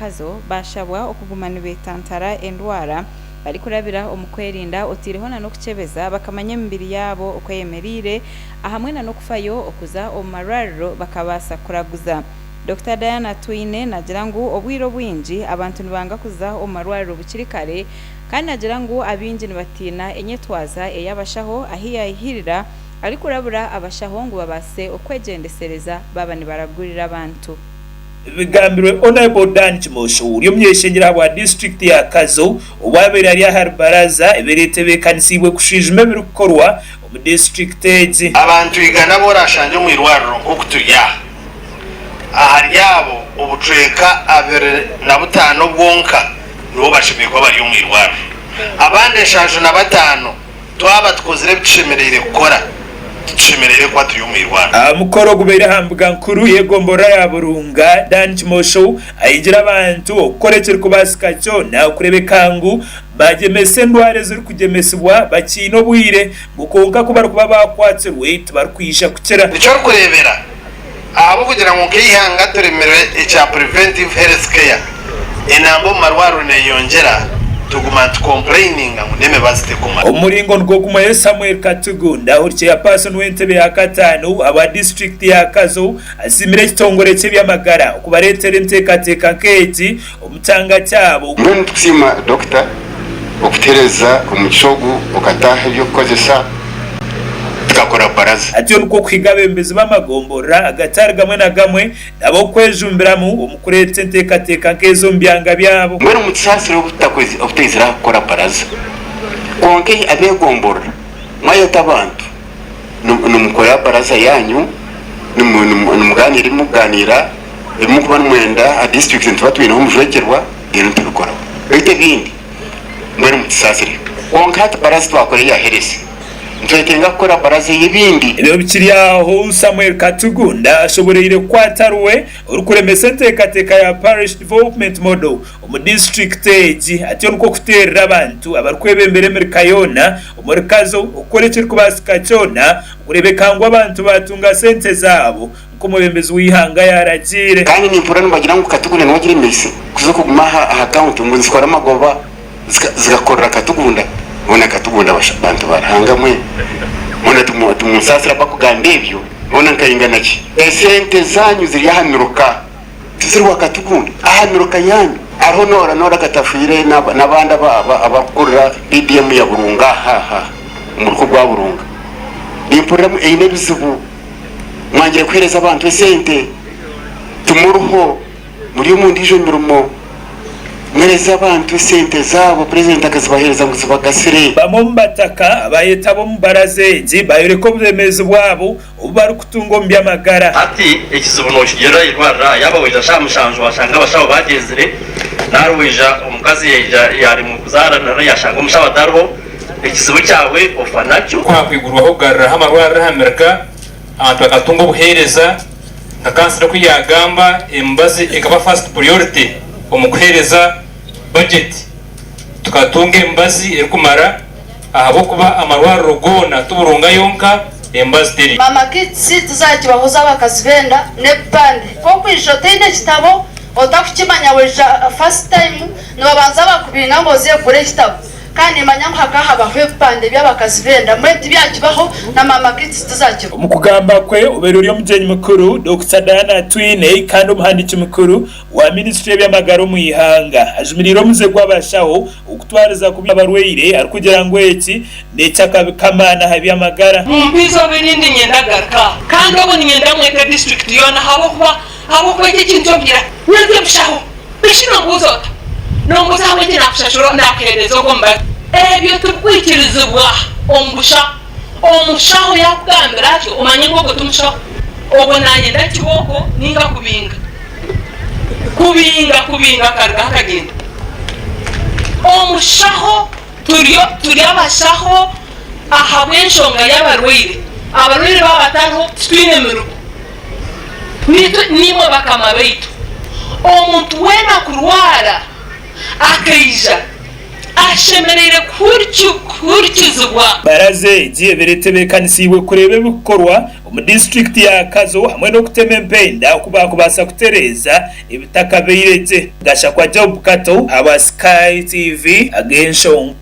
Kazo bashabwa okugumana betantara endwara bari kurabira omukwerinda otirihona no kucebeza bakamanya mbiri yabo okweyemerire ahamwe na no kufayo okuza omarariro bakabasa kuraguza. Dr. Diana Twine nagirangu obwiro bwinji abantu nibanga kuza omarwariro bukirikare kandi nagirangu abinji nibatina enyetwaza eyabashaho ahiya ihirira ari kurabura abashaho ngo babase okwegendesereza baba nibaragurira abantu. Bigambirwe Honorable Dan Kimosho uri myeshengira wa district ya Kazo obabera ari ahari baraza eberete bekanisibwe kushijwe birukorwa mu district age abantu igana borashanje mu irwariro okutuya ahari yabo ubuceka abere na butano bwonka nibo bashimiye ko bari mu irwariro abande shaje na batano twaba tkozire bishemerere gukora tushemerere kwa turi mu irwariro mukoro gubere hambuga nkuru yegombora ya burunga Dan Kimosho ayigira abantu okorekere kubasika cyo na kurebekangu bagemese ndware ziri kugemesibwa bakino bwire gukonka kuba kuba bakwatse weight barkwisha kukera nico kurebera abo kugira ngo kihanga turemere echa preventive health care enambo marwaro ne yongera tuguma complaining ngudeme basite kuma umuringo ngo kumaye Samuel Katugunda urike ya person wentebe ya katanu aba district ya Kazo asimire kitongore cye byamagara kubaretere ntekateka nketi umutanga cyabo mbone tuksima doctor okutereza umucogu okataha byo kozesa tukakora baraza atiyo nuko kwigabembezi bamagombora agatari gamwe na gamwe nabo kwejumbiramu umukurete ntekateka nkezo mbyanga byabo mbone umutsasiro ubutakoze obutezira gukora baraza konke abegombora mwayo tabantu numukora baraza yanyu numuganira muganira imukuba mwenda a district ntwatwine umujwekerwa yero tubikora bite bindi mbone umutsasiro konke baraza twakore ya herese ntekenga kora baraza yibindi ebyo bikiri aho Samuel Katugunda ashoboreye kwataruwe urukuremese ntekateka ya parish development model mu district age atiyo nuko kuterera abantu abarkwebembere merikayona umurikazo ukorekere kubasika cyona urebekangwa abantu batunga sente zabo uko mubembezi wihanga yaragire kandi nimpura nubagira ngo Katugunda nwagira imisi kuzo kugumaha account ngo nzikora amagoba zigakora Katugunda bona Katugunda abantu barahanga mwe mona tumusasira bakugamba ibyo bona nkayingana ki sente zanyu ziri hamiruka tuzirwa Katugunda ahamiruka yanyu aho nora katafire nabanda abakurira BDM ya burunga haha muruko gwa burunga nimpura ine bizubu mwangire kwereza abantu sente tumuruho muri mu ndijo mirumo Nereza abantu sente zabo president akazibahereza ngo zibagasire bamombataka abayeta bo mbarazenji bayore ko bemeze bwabo ubari kutungo mbyamagara ati ikizubuno kigera irwara yabaweja shamushanjo washanga abashabo bagezere narweja umukazi yari mu kuzara nara yashanga umushaba darho ikizubu cyawe ofanacyo kwakwigurwaho garra hamarwara hamerika abantu bakatungo buhereza nakansira kwiyagamba embazi ikaba first priority omukuhereza budget tukatunge mbazi erikumara ahabo kuba amarwaro gona tuburunga yonka embazi teri mama kitsi tuzakibahuza bakazibenda ne bande ko kwishote ine kitabo otakukimanya weja first time nibabanza bakubinga ngo ziye kure kitabo kandi manya mpaka haba bande byabakazibenda mwete byakibaho na mama kitsi tuzakiba mukugamba kwe uberuri yo mujenyi mukuru Dr. Diana Twine kandi umuhandiki mukuru wa ministry y'amagara mu ihanga ajumiriro muze gwabashaho ukutwariza kubabarweire arikugira ngo eki necyakabikamana habi amagara mumbizo binindi nyendagarka kandi abo nyenda mwete district yona habo kwa kintu bya nze bushaho bishino nguzota nombuza hamwe nakushashuro ndakerezo gomba ebyo tubwikirizibwa omushaho yakugambira ati umanye ngo gutumushaho obo nanye ndakiboko ninga kubinga karga kagenda omushaho turi abashaho ahabwenshonga y'abarwire babatano twine miru nimo bakama baitu omuntu wena kurwara akaija bashemerere kurikizwa baraze igiye beretebekanisiwe kurebe bikorwa mu district ya Kazo hamwe no kutema empenda kuba kubasa kutereza ibitaka beireze gasha kwa job kato aba Sky TV agensho